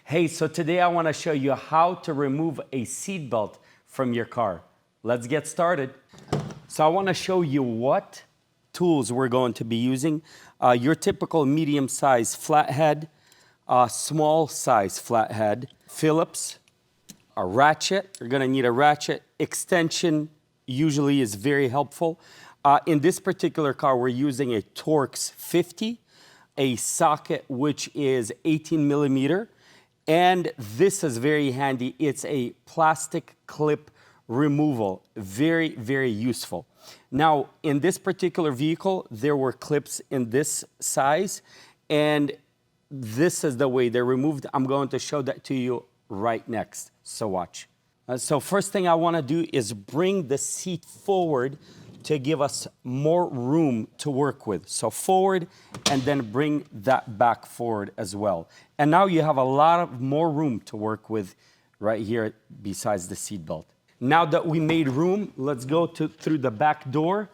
Hey, so today I want to show you how to remove a seatbelt from your car. Let's get started. So I want to show you what tools we're going to be using. Your typical medium-size flathead, small-size flathead, Phillips, a ratchet. You're going to need a ratchet. Extension usually is very helpful. In this particular car, we're using a Torx 50, a socket which is 18 millimeter. And this is very handy. It's a plastic clip removal. Very, very useful. Now, in this particular vehicle, there were clips in this size, and this is the way they're removed. I'm going to show that to you right next. So watch. So first thing I want to do is bring the seat forward to give us more room to work with. So forward, and then bring that back forward as well. And now you have a lot of more room to work with right here besides the seat belt. Now that we made room, let's go through the back door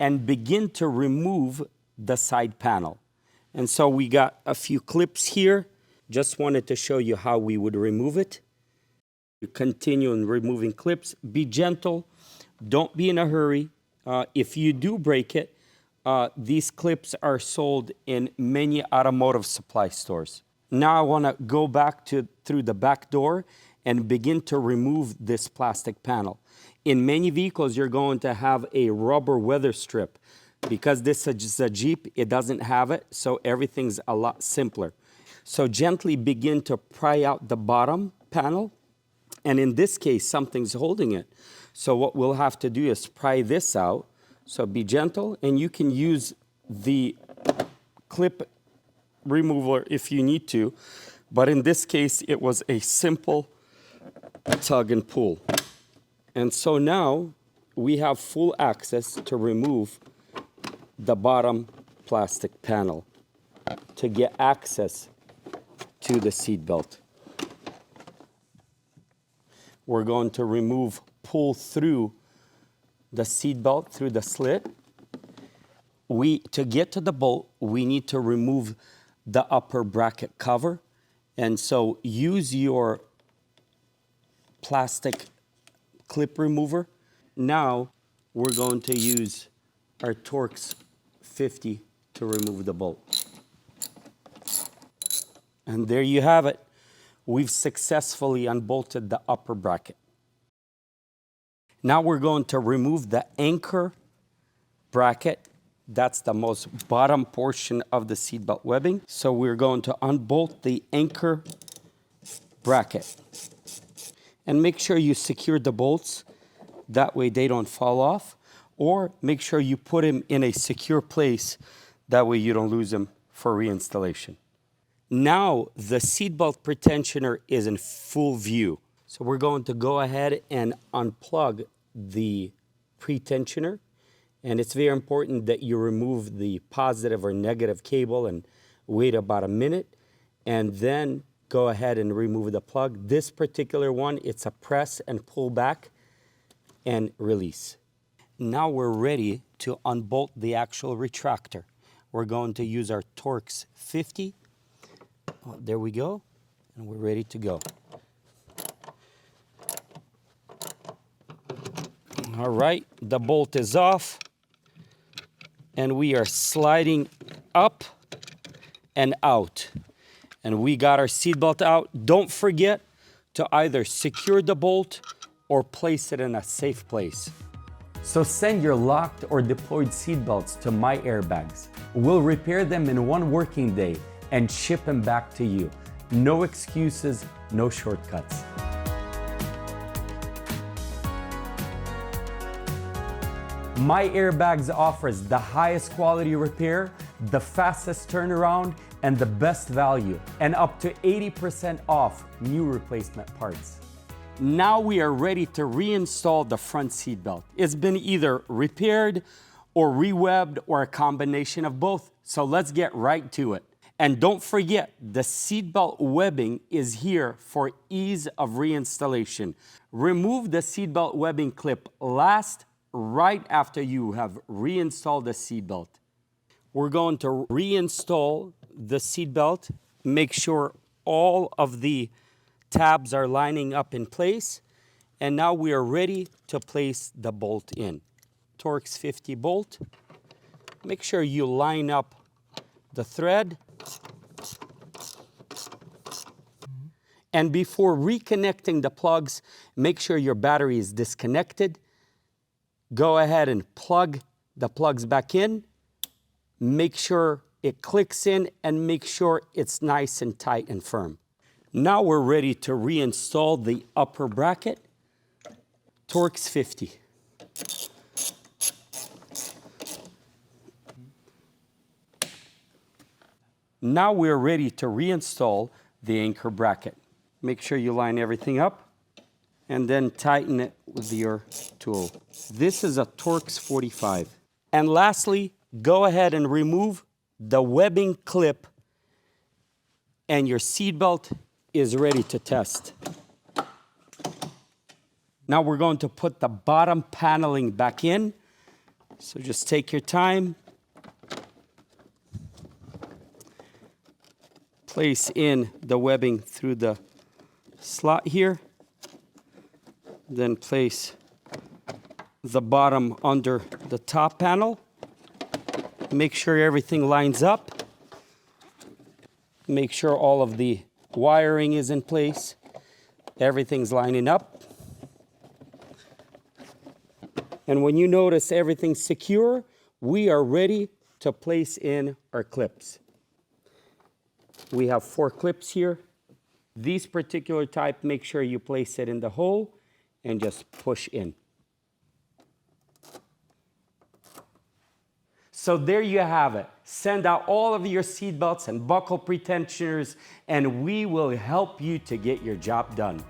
and begin to remove the side panel. And so we got a few clips here. Just wanted to show you how we would remove it. You continue in removing clips. Be gentle. Don't be in a hurry. If you do break it, these clips are sold in many automotive supply stores. Now I want to go back through the back door and begin to remove this plastic panel. In many vehicles, you're going to have a rubber weather strip. Because this is a Jeep, it doesn't have it, so everything's a lot simpler. So gently begin to pry out the bottom panel. And in this case, something's holding it. So what we'll have to do is pry this out. So be gentle, and you can use the clip remover if you need to. But in this case, it was a simple tug and pull. And so now we have full access to remove the bottom plastic panel to get access to the seat belt. We're going to pull through the seat belt through the slit. To get to the bolt, we need to remove the upper bracket cover. And so use your plastic clip remover. Now we're going to use our Torx 50 to remove the bolt. And there you have it. We've successfully unbolted the upper bracket. Now we're going to remove the anchor bracket. That's the most bottom portion of the seatbelt webbing. So we're going to unbolt the anchor bracket. And make sure you secure the bolts. That way they don't fall off. Or make sure you put them in a secure place. That way you don't lose them for reinstallation. Now the seatbelt pretensioner is in full view. So we're going to go ahead and unplug the pretensioner. And it's very important that you remove the positive or negative cable and wait about a minute. And then go ahead and remove the plug. This particular one, it's a press and pull back and release. Now we're ready to unbolt the actual retractor. We're going to use our Torx 50. Oh, there we go. And we're ready to go. All right, the bolt is off. And we are sliding up and out. And we got our seatbelt out. Don't forget to either secure the bolt or place it in a safe place. So send your locked or deployed seatbelts to MyAirbags. We'll repair them in one working day and ship them back to you. No excuses, no shortcuts. MyAirbags offers the highest quality repair, the fastest turnaround, and the best value, and up to 80% off new replacement parts. Now we are ready to reinstall the front seat belt. It's been either repaired or rewebbed or a combination of both. So let's get right to it. And don't forget, the seatbelt webbing is here for ease of reinstallation. Remove the seatbelt webbing clip last, right after you have reinstalled the seatbelt. We're going to reinstall the seatbelt. Make sure all of the tabs are lining up in place. And now we are ready to place the bolt in. Torx 50 bolt. Make sure you line up the thread. And before reconnecting the plugs, make sure your battery is disconnected. Go ahead and plug the plugs back in. Make sure it clicks in and make sure it's nice and tight and firm. Now we're ready to reinstall the upper bracket. Torx 50. Now we're ready to reinstall the anchor bracket. Make sure you line everything up and then tighten it with your tool. This is a Torx 45. And lastly, go ahead and remove the webbing clip and your seat belt is ready to test. Now we're going to put the bottom paneling back in. So just take your time. Place in the webbing through the slot here. Then place the bottom under the top panel. Make sure everything lines up. Make sure all of the wiring is in place. Everything's lining up. And when you notice everything's secure, we are ready to place in our clips. We have 4 clips here. These particular type, make sure you place it in the hole and just push in. So there you have it. Send out all of your seat belts and buckle pretensioners, and we will help you to get your job done.